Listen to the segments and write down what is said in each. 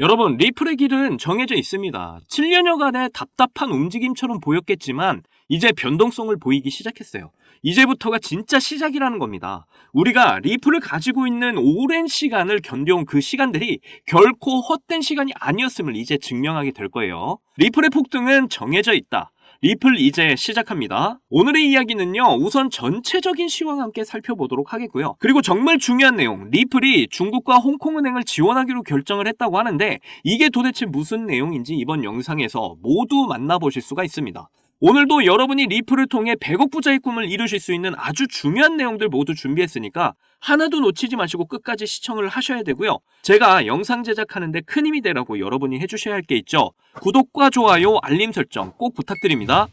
여러분, 리플의 길은 정해져 있습니다. 7년여간의 답답한 움직임처럼 보였겠지만 이제 변동성을 보이기 시작했어요. 이제부터가 진짜 시작이라는 겁니다. 우리가 리플을 가지고 있는 오랜 시간을 견뎌온 그 시간들이 결코 헛된 시간이 아니었음을 이제 증명하게 될 거예요. 리플의 폭등은 정해져 있다. 리플 이제 시작합니다. 오늘의 이야기는요, 우선 전체적인 시황 함께 살펴보도록 하겠고요. 그리고 정말 중요한 내용, 리플이 중국과 홍콩은행을 지원하기로 결정을 했다고 하는데 이게 도대체 무슨 내용인지 이번 영상에서 모두 만나보실 수가 있습니다. 오늘도 여러분이 리플을 통해 100억 부자의 꿈을 이루실 수 있는 아주 중요한 내용들 모두 준비했으니까 하나도 놓치지 마시고 끝까지 시청을 하셔야 되고요. 제가 영상 제작하는데 큰 힘이 되라고 여러분이 해주셔야 할 게 있죠. 구독과 좋아요, 알림 설정 꼭 부탁드립니다.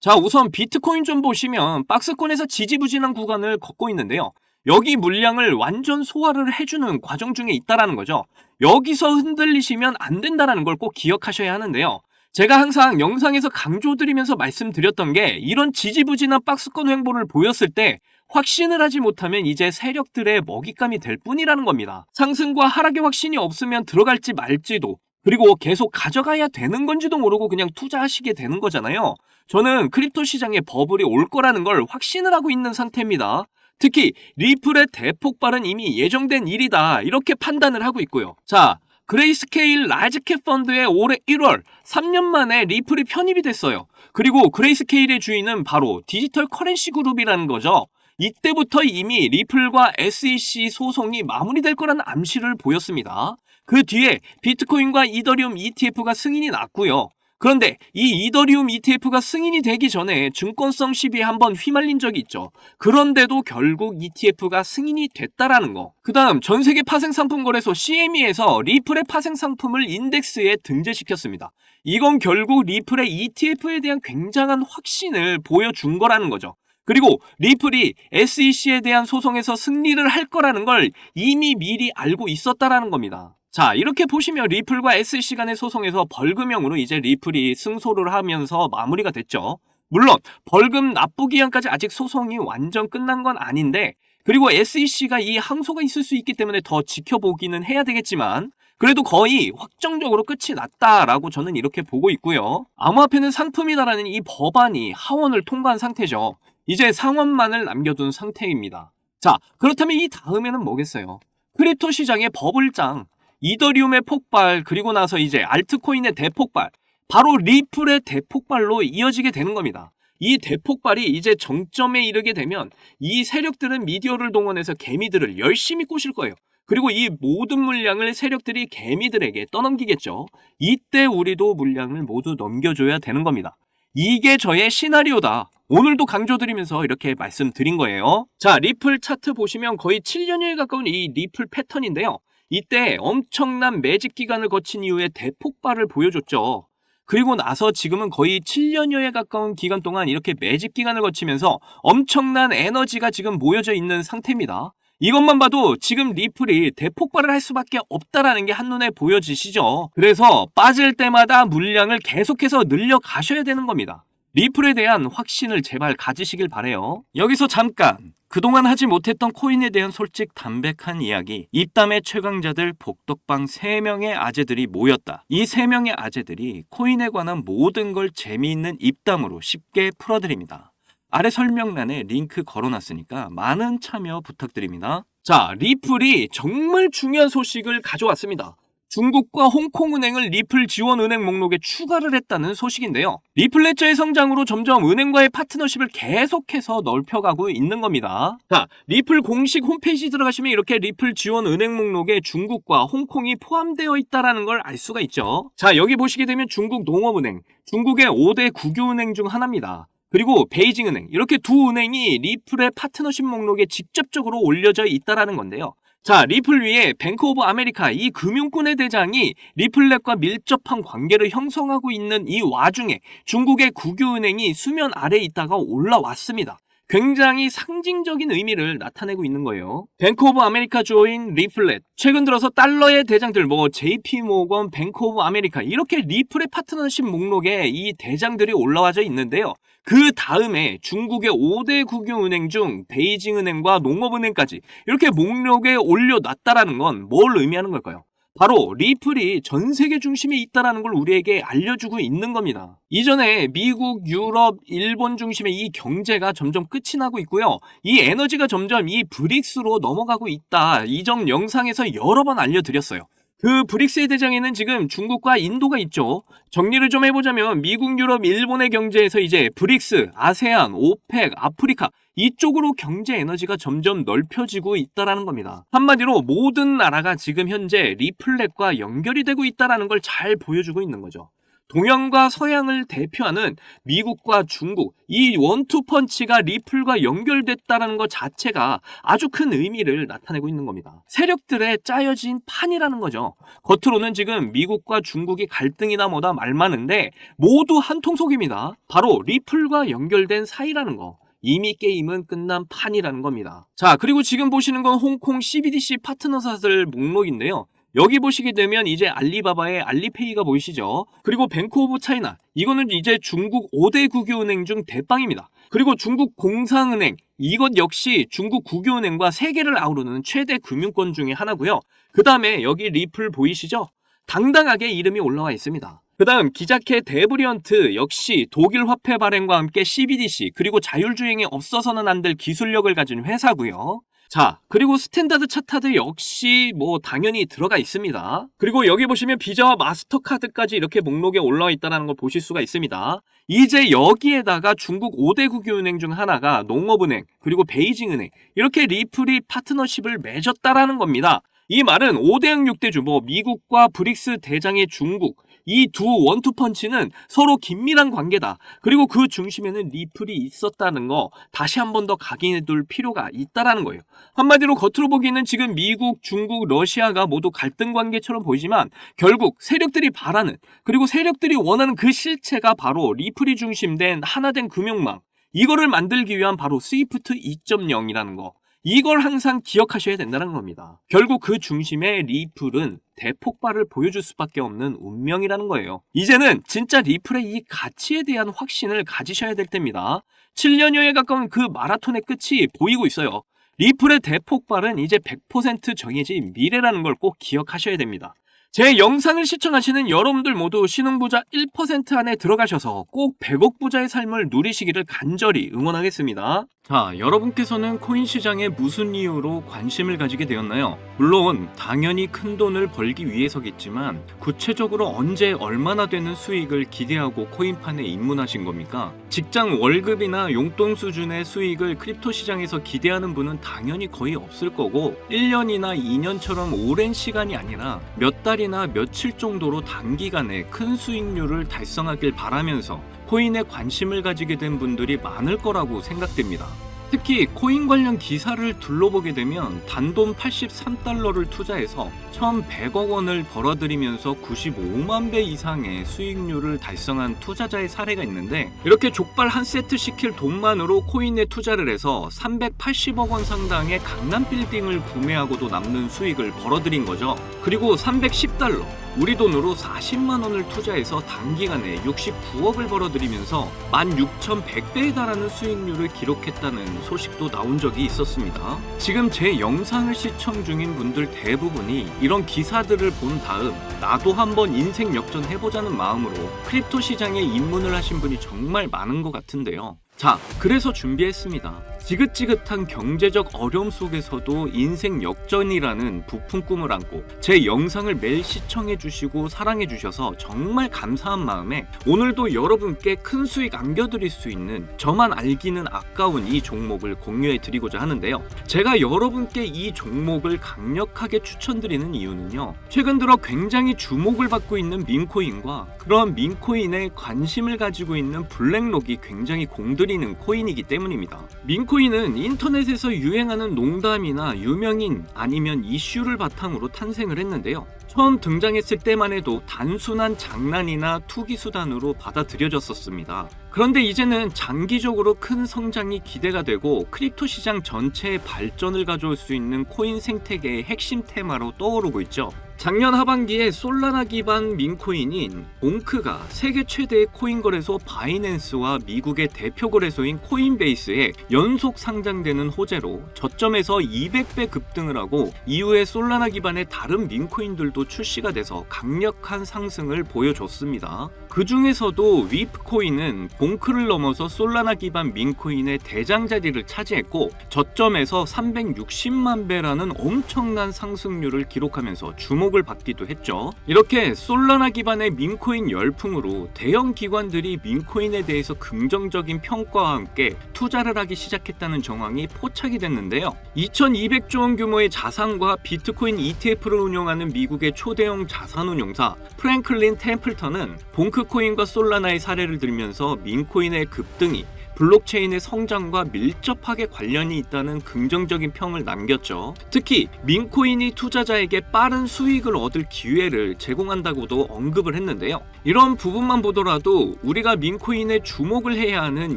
자, 우선 비트코인 좀 보시면 박스권에서 지지부진한 구간을 걷고 있는데요. 여기 물량을 완전 소화를 해주는 과정 중에 있다라는 거죠. 여기서 흔들리시면 안 된다라는 걸 꼭 기억하셔야 하는데요. 제가 항상 영상에서 강조드리면서 말씀드렸던 게 이런 지지부진한 박스권 횡보를 보였을 때 확신을 하지 못하면 이제 세력들의 먹잇감이 될 뿐이라는 겁니다. 상승과 하락의 확신이 없으면 들어갈지 말지도, 그리고 계속 가져가야 되는 건지도 모르고 그냥 투자하시게 되는 거잖아요. 저는 크립토 시장에 버블이 올 거라는 걸 확신을 하고 있는 상태입니다. 특히 리플의 대폭발은 이미 예정된 일이다, 이렇게 판단을 하고 있고요. 자, 그레이스케일 라지캡 펀드에 올해 1월 3년 만에 리플이 편입이 됐어요. 그리고 그레이스케일의 주인은 바로 디지털 커런시 그룹이라는 거죠. 이때부터 이미 리플과 SEC 소송이 마무리될 거라는 암시를 보였습니다. 그 뒤에 비트코인과 이더리움 ETF가 승인이 났고요. 그런데 이 이더리움 ETF가 승인이 되기 전에 증권성 시비에 한번 휘말린 적이 있죠. 그런데도 결국 ETF가 승인이 됐다라는 거. 그 다음 전세계 파생상품거래소 CME에서 리플의 파생상품을 인덱스에 등재시켰습니다. 이건 결국 리플의 ETF에 대한 굉장한 확신을 보여준 거라는 거죠. 그리고 리플이 SEC에 대한 소송에서 승리를 할 거라는 걸 이미 미리 알고 있었다라는 겁니다. 자, 이렇게 보시면 리플과 SEC 간의 소송에서 벌금형으로 이제 리플이 승소를 하면서 마무리가 됐죠. 물론 벌금 납부 기한까지 아직 소송이 완전 끝난 건 아닌데, 그리고 SEC가 이 항소가 있을 수 있기 때문에 더 지켜보기는 해야 되겠지만 그래도 거의 확정적으로 끝이 났다라고 저는 이렇게 보고 있고요. 암호화폐는 상품이다라는 이 법안이 하원을 통과한 상태죠. 이제 상원만을 남겨둔 상태입니다. 자, 그렇다면 이 다음에는 뭐겠어요? 크립토 시장의 버블장, 이더리움의 폭발, 그리고 나서 이제 알트코인의 대폭발, 바로 리플의 대폭발로 이어지게 되는 겁니다. 이 대폭발이 이제 정점에 이르게 되면 이 세력들은 미디어를 동원해서 개미들을 열심히 꼬실 거예요. 그리고 이 모든 물량을 세력들이 개미들에게 떠넘기겠죠. 이때 우리도 물량을 모두 넘겨줘야 되는 겁니다. 이게 저의 시나리오다. 오늘도 강조드리면서 이렇게 말씀드린 거예요. 자, 리플 차트 보시면 거의 7년여에 가까운 이 리플 패턴인데요. 이때 엄청난 매집 기간을 거친 이후에 대폭발을 보여줬죠. 그리고 나서 지금은 거의 7년여에 가까운 기간 동안 이렇게 매집 기간을 거치면서 엄청난 에너지가 지금 모여져 있는 상태입니다. 이것만 봐도 지금 리플이 대폭발을 할 수밖에 없다라는 게 한눈에 보여지시죠. 그래서 빠질 때마다 물량을 계속해서 늘려 가셔야 되는 겁니다. 리플에 대한 확신을 제발 가지시길 바래요. 여기서 잠깐 그동안 하지 못했던 코인에 대한 솔직 담백한 이야기. 입담의 최강자들 복덕방 3명의 아재들이 모였다. 이 3명의 아재들이 코인에 관한 모든 걸 재미있는 입담으로 쉽게 풀어드립니다. 아래 설명란에 링크 걸어놨으니까 많은 참여 부탁드립니다. 자, 리플이 정말 중요한 소식을 가져왔습니다. 중국과 홍콩은행을 리플 지원은행 목록에 추가를 했다는 소식인데요. 리플레저의 성장으로 점점 은행과의 파트너십을 계속해서 넓혀가고 있는 겁니다. 자, 리플 공식 홈페이지 들어가시면 이렇게 리플 지원 은행 목록에 중국과 홍콩이 포함되어 있다는 걸 알 수가 있죠. 자, 여기 보시게 되면 중국 농업은행, 중국의 5대 국유은행 중 하나입니다. 그리고 베이징은행, 이렇게 두 은행이 리플의 파트너십 목록에 직접적으로 올려져 있다는 건데요. 자, 리플 위에 뱅크 오브 아메리카, 이 금융권의 대장이 리플넷과 밀접한 관계를 형성하고 있는 이 와중에 중국의 국유은행이 수면 아래에 있다가 올라왔습니다. 굉장히 상징적인 의미를 나타내고 있는 거예요. 뱅크 오브 아메리카 조인 리플렛. 최근 들어서 달러의 대장들 JP 모건, 뱅크 오브 아메리카, 이렇게 리플의 파트너십 목록에 이 대장들이 올라와져 있는데요. 그 다음에 중국의 5대 국유은행 중 베이징은행과 농업은행까지 이렇게 목록에 올려놨다라는 건 뭘 의미하는 걸까요? 바로 리플이 전 세계 중심에 있다는 걸 우리에게 알려주고 있는 겁니다. 이전에 미국, 유럽, 일본 중심의 이 경제가 점점 끝이 나고 있고요. 이 에너지가 점점 이 브릭스로 넘어가고 있다. 이전 영상에서 여러 번 알려드렸어요. 그 브릭스의 대장에는 지금 중국과 인도가 있죠. 정리를 좀 해보자면 미국, 유럽, 일본의 경제에서 이제 브릭스, 아세안, 오펙, 아프리카 이쪽으로 경제 에너지가 점점 넓혀지고 있다는 겁니다. 한마디로 모든 나라가 지금 현재 리플렛과 연결이 되고 있다는 걸 잘 보여주고 있는 거죠. 동양과 서양을 대표하는 미국과 중국, 이 원투펀치가 리플과 연결됐다는 것 자체가 아주 큰 의미를 나타내고 있는 겁니다. 세력들의 짜여진 판이라는 거죠. 겉으로는 지금 미국과 중국이 갈등이나 뭐다 말 많은데 모두 한 통속입니다. 바로 리플과 연결된 사이라는 거. 이미 게임은 끝난 판이라는 겁니다. 자, 그리고 지금 보시는 건 홍콩 CBDC 파트너사들 목록인데요. 여기 보시게 되면 이제 알리바바의 알리페이가 보이시죠? 그리고 뱅크 오브 차이나, 이거는 이제 중국 5대 국유은행 중 대빵입니다. 그리고 중국 공상은행, 이것 역시 중국 국유은행과 세계를 아우르는 최대 금융권 중에 하나고요. 그 다음에 여기 리플 보이시죠? 당당하게 이름이 올라와 있습니다. 그 다음 기자캐 데브리언트 역시 독일 화폐 발행과 함께 CBDC 그리고 자율주행에 없어서는 안 될 기술력을 가진 회사고요. 자, 그리고 스탠다드 차타드 역시 뭐 당연히 들어가 있습니다. 그리고 여기 보시면 비자와 마스터카드까지 이렇게 목록에 올라와 있다는 걸 보실 수가 있습니다. 이제 여기에다가 중국 5대 국유은행 중 하나가 농업은행 그리고 베이징은행 이렇게 리플이 파트너십을 맺었다라는 겁니다. 이 말은 5대양 6대주 뭐 미국과 브릭스 대장의 중국 이 두 원투펀치는 서로 긴밀한 관계다. 그리고 그 중심에는 리플이 있었다는 거 다시 한 번 더 각인해 둘 필요가 있다라는 거예요. 한마디로 겉으로 보기에는 지금 미국, 중국, 러시아가 모두 갈등 관계처럼 보이지만 결국 세력들이 바라는 그리고 세력들이 원하는 그 실체가 바로 리플이 중심된 하나된 금융망. 이거를 만들기 위한 바로 스위프트 2.0이라는 거. 이걸 항상 기억하셔야 된다는 겁니다. 결국 그 중심에 리플은 대폭발을 보여줄 수밖에 없는 운명이라는 거예요. 이제는 진짜 리플의 이 가치에 대한 확신을 가지셔야 될 때입니다. 7년여에 가까운 그 마라톤의 끝이 보이고 있어요. 리플의 대폭발은 이제 100% 정해진 미래라는 걸 꼭 기억하셔야 됩니다. 제 영상을 시청하시는 여러분들 모두 신흥부자 1% 안에 들어가셔서 꼭 100억 부자의 삶을 누리시기를 간절히 응원하겠습니다. 자, 여러분께서는 코인 시장에 무슨 이유로 관심을 가지게 되었나요? 물론 당연히 큰 돈을 벌기 위해서겠지만 구체적으로 언제 얼마나 되는 수익을 기대하고 코인판에 입문하신 겁니까? 직장 월급이나 용돈 수준의 수익을 크립토 시장에서 기대하는 분은 당연히 거의 없을 거고 1년이나 2년처럼 오랜 시간이 아니라 몇 달이나 며칠 정도로 단기간에 큰 수익률을 달성하길 바라면서 코인에 관심을 가지게 된 분들이 많을 거라고 생각됩니다. 특히 코인 관련 기사를 둘러보게 되면 단돈 83달러를 투자해서 1,100억 원을 벌어들이면서 95만 배 이상의 수익률을 달성한 투자자의 사례가 있는데 이렇게 족발 한 세트 시킬 돈만으로 코인에 투자를 해서 380억 원 상당의 강남 빌딩을 구매하고도 남는 수익을 벌어들인 거죠. 그리고 310달러 우리 돈으로 40만 원을 투자해서 단기간에 69억을 벌어들이면서 16,100배에 달하는 수익률을 기록했다는 소식도 나온 적이 있었습니다. 지금 제 영상을 시청 중인 분들 대부분이 이런 기사들을 본 다음 나도 한번 인생 역전해보자는 마음으로 크립토 시장에 입문을 하신 분이 정말 많은 것 같은데요. 자, 그래서 준비했습니다. 지긋지긋한 경제적 어려움 속에서도 인생 역전이라는 부푼 꿈을 안고 제 영상을 매일 시청해주시고 사랑해주셔서 정말 감사한 마음에 오늘도 여러분께 큰 수익 안겨드릴 수 있는 저만 알기는 아까운 이 종목을 공유해드리고자 하는데요. 제가 여러분께 이 종목을 강력하게 추천드리는 이유는요. 최근 들어 굉장히 주목을 받고 있는 민코인과 그런 민코인에 관심을 가지고 있는 블랙록이 굉장히 공들이는 코인이기 때문입니다. 민코인은 인터넷에서 유행하는 농담이나 유명인 아니면 이슈를 바탕으로 탄생을 했는데요. 처음 등장했을 때만 해도 단순한 장난이나 투기 수단으로 받아들여졌었습니다. 그런데 이제는 장기적으로 큰 성장이 기대가 되고 크립토 시장 전체의 발전을 가져올 수 있는 코인 생태계의 핵심 테마로 떠오르고 있죠. 작년 하반기에 솔라나 기반 민코인인 봉크가 세계 최대의 코인 거래소 바이낸스와 미국의 대표 거래소인 코인베이스에 연속 상장되는 호재로 저점에서 200배 급등을 하고 이후에 솔라나 기반의 다른 민코인들도 출시가 돼서 강력한 상승을 보여줬습니다. 그 중에서도 위프코인은 봉크를 넘어서 솔라나 기반 민코인의 대장 자리를 차지했고 저점에서 360만 배라는 엄청난 상승률을 기록하면서 주목을 받기도 했죠. 이렇게 솔라나 기반의 민코인 열풍으로 대형 기관들이 민코인에 대해서 긍정적인 평가와 함께 투자를 하기 시작했다는 정황이 포착이 됐는데요. 2200조 원 규모의 자산과 비트코인 ETF를 운영하는 미국의 초대형 자산운용사 프랭클린 템플턴은 봉크코인과 솔라나의 사례를 들면서 민코인의 급등이 블록체인의 성장과 밀접하게 관련이 있다는 긍정적인 평을 남겼죠. 특히 민코인이 투자자에게 빠른 수익을 얻을 기회를 제공한다고도 언급을 했는데요. 이런 부분만 보더라도 우리가 민코인에 주목을 해야 하는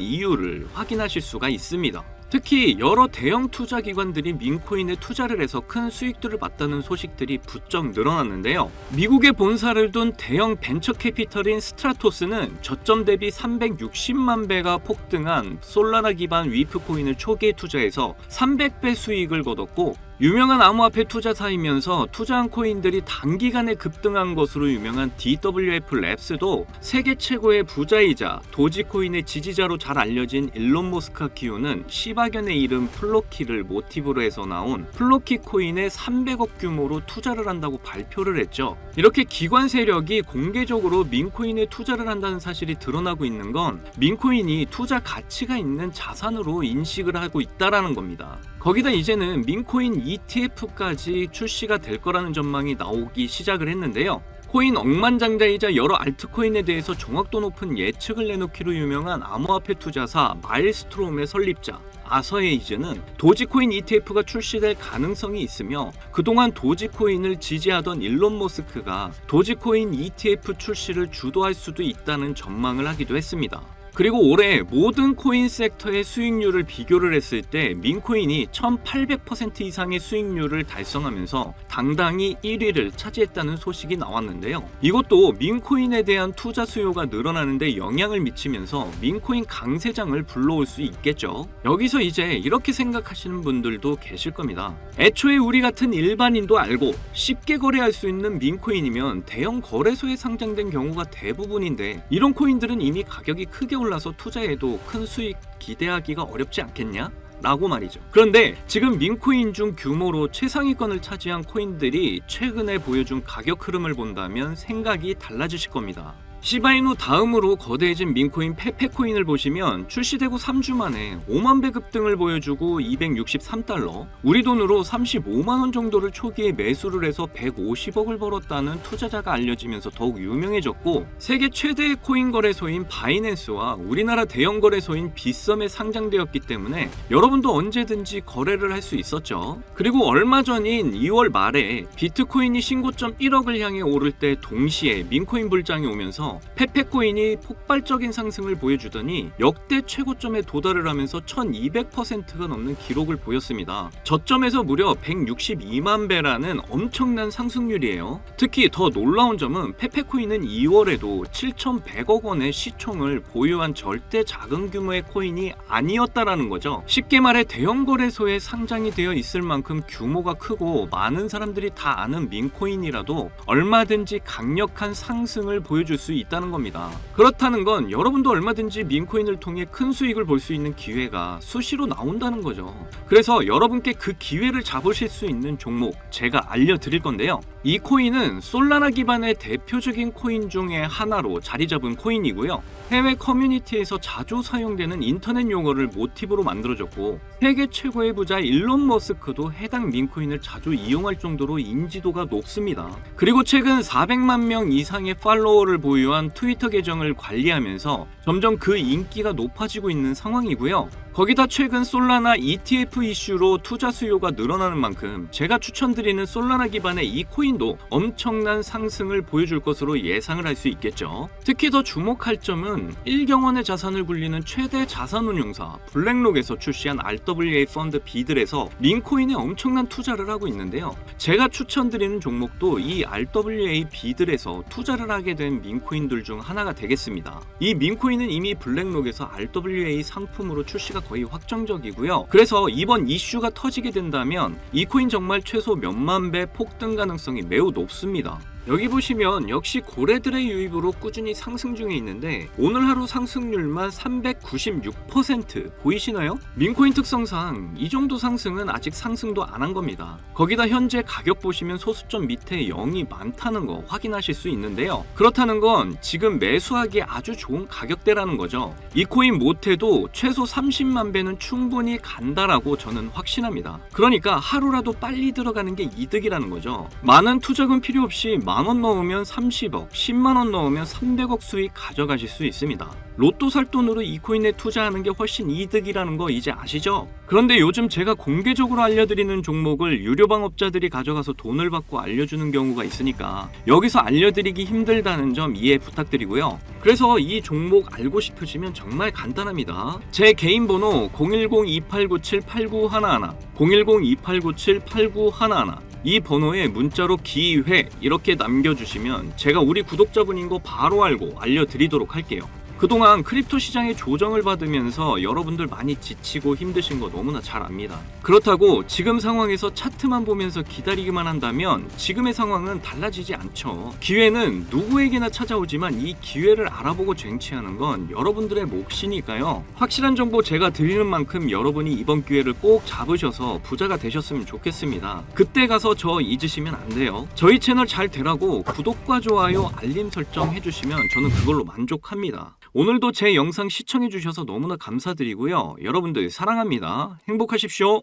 이유를 확인하실 수가 있습니다. 특히 여러 대형 투자 기관들이 민코인에 투자를 해서 큰 수익들을 봤다는 소식들이 부쩍 늘어났는데요. 미국에 본사를 둔 대형 벤처 캐피털인 스트라토스는 저점 대비 360만 배가 폭등한 솔라나 기반 위프코인을 초기에 투자해서 300배 수익을 거뒀고 유명한 암호화폐 투자사이면서 투자한 코인들이 단기간에 급등한 것으로 유명한 DWF 랩스도 세계 최고의 부자이자 도지코인의 지지자로 잘 알려진 일론 머스크가 키우는 시바견의 이름 플로키를 모티브로 해서 나온 플로키 코인에 300억 규모로 투자를 한다고 발표를 했죠. 이렇게 기관 세력이 공개적으로 민코인에 투자를 한다는 사실이 드러나고 있는 건 민코인이 투자 가치가 있는 자산으로 인식을 하고 있다는 겁니다. 거기다 이제는 민코인 ETF까지 출시가 될 거라는 전망이 나오기 시작을 했는데요. 코인 억만장자이자 여러 알트코인에 대해서 정확도 높은 예측을 내놓기로 유명한 암호화폐 투자사 마일스트롬의 설립자 아서에이즈는 도지코인 ETF가 출시될 가능성이 있으며 그동안 도지코인을 지지하던 일론 머스크가 도지코인 ETF 출시를 주도할 수도 있다는 전망을 하기도 했습니다. 그리고 올해 모든 코인 섹터의 수익률을 비교를 했을 때 민코인이 1800% 이상의 수익률을 달성하면서 당당히 1위를 차지했다는 소식이 나왔는데요. 이것도 민코인에 대한 투자 수요가 늘어나는데 영향을 미치면서 민코인 강세장을 불러올 수 있겠죠. 여기서 이제 이렇게 생각하시는 분들도 계실 겁니다. 애초에 우리 같은 일반인도 알고 쉽게 거래할 수 있는 민코인이면 대형 거래소에 상장된 경우가 대부분인데 이런 코인들은 이미 가격이 크게 올라서 투자해도 큰 수익 기대하기가 어렵지 않겠냐? 라고 말이죠. 그런데 지금 민코인 중 규모로 최상위권을 차지한 코인들이 최근에 보여준 가격 흐름을 본다면 생각이 달라지실 겁니다. 시바이누 다음으로 거대해진 민코인 페페코인을 보시면 출시되고 3주 만에 5만 배 급등을 보여주고 263달러, 우리 돈으로 35만 원 정도를 초기에 매수를 해서 150억을 벌었다는 투자자가 알려지면서 더욱 유명해졌고 세계 최대의 코인 거래소인 바이낸스와 우리나라 대형 거래소인 빗썸에 상장되었기 때문에 여러분도 언제든지 거래를 할 수 있었죠. 그리고 얼마 전인 2월 말에 비트코인이 신고점 1억을 향해 오를 때 동시에 민코인 불장이 오면서 페페코인이 폭발적인 상승을 보여주더니 역대 최고점에 도달을 하면서 1200%가 넘는 기록을 보였습니다. 저점에서 무려 162만 배라는 엄청난 상승률이에요. 특히 더 놀라운 점은 페페코인은 2월에도 7100억 원의 시총을 보유한 절대 작은 규모의 코인이 아니었다라는 거죠. 쉽게 말해 대형 거래소에 상장이 되어 있을 만큼 규모가 크고 많은 사람들이 다 아는 민코인이라도 얼마든지 강력한 상승을 보여줄 수 있다는 겁니다. 그렇다는 건 여러분도 얼마든지 민코인을 통해 큰 수익을 볼 수 있는 기회가 수시로 나온다는 거죠. 그래서 여러분께 그 기회를 잡으실 수 있는 종목 제가 알려드릴 건데요. 이 코인은 솔라나 기반의 대표적인 코인 중에 하나로 자리 잡은 코인이고요. 해외 커뮤니티에서 자주 사용되는 인터넷 용어를 모티브로 만들어졌고 세계 최고의 부자 일론 머스크도 해당 민코인을 자주 이용할 정도로 인지도가 높습니다. 그리고 최근 400만 명 이상의 팔로워를 보유한 트위터 계정을 관리하면서 점점 그 인기가 높아지고 있는 상황이고요. 거기다 최근 솔라나 ETF 이슈로 투자 수요가 늘어나는 만큼 제가 추천드리는 솔라나 기반의 이 코인도 엄청난 상승을 보여줄 것으로 예상을 할 수 있겠죠. 특히 더 주목할 점은 1경원의 자산을 굴리는 최대 자산운용사 블랙록에서 출시한 RWA 펀드 비들에서 민코인에 엄청난 투자를 하고 있는데요. 제가 추천드리는 종목도 이 RWA 비들에서 투자를 하게 된 민코인들 중 하나가 되겠습니다. 이 민코인은 이미 블랙록에서 RWA 상품으로 출시가 거의 확정적이고요. 그래서 이번 이슈가 터지게 된다면 이 코인 정말 최소 몇만 배 폭등 가능성이 매우 높습니다. 여기 보시면 역시 고래들의 유입으로 꾸준히 상승 중에 있는데 오늘 하루 상승률만 396% 보이시나요? 민코인 특성상 이 정도 상승은 아직 상승도 안 한 겁니다. 거기다 현재 가격 보시면 소수점 밑에 0이 많다는 거 확인하실 수 있는데요. 그렇다는 건 지금 매수하기에 아주 좋은 가격대라는 거죠. 이 코인 못해도 최소 30만 배는 충분히 간다라고 저는 확신합니다. 그러니까 하루라도 빨리 들어가는 게 이득이라는 거죠. 많은 투자금 필요 없이 만원 넣으면 30억, 10만원 넣으면 300억 수익 가져가실 수 있습니다. 로또 살 돈으로 이 코인에 투자하는 게 훨씬 이득이라는 거 이제 아시죠? 그런데 요즘 제가 공개적으로 알려드리는 종목을 유료방업자들이 가져가서 돈을 받고 알려주는 경우가 있으니까 여기서 알려드리기 힘들다는 점 이해 부탁드리고요. 그래서 이 종목 알고 싶으시면 정말 간단합니다. 제 개인 번호 010-2897-8911 010-2897-8911 이 번호에 문자로 기회 이렇게 남겨주시면 제가 우리 구독자분인 거 바로 알고 알려드리도록 할게요. 그동안 크립토 시장의 조정을 받으면서 여러분들 많이 지치고 힘드신 거 너무나 잘 압니다. 그렇다고 지금 상황에서 차트만 보면서 기다리기만 한다면 지금의 상황은 달라지지 않죠. 기회는 누구에게나 찾아오지만 이 기회를 알아보고 쟁취하는 건 여러분들의 몫이니까요. 확실한 정보 제가 드리는 만큼 여러분이 이번 기회를 꼭 잡으셔서 부자가 되셨으면 좋겠습니다. 그때 가서 저 잊으시면 안 돼요. 저희 채널 잘 되라고 구독과 좋아요, 알림 설정 해주시면 저는 그걸로 만족합니다. 오늘도 제 영상 시청해주셔서 너무나 감사드리고요. 여러분들 사랑합니다. 행복하십시오.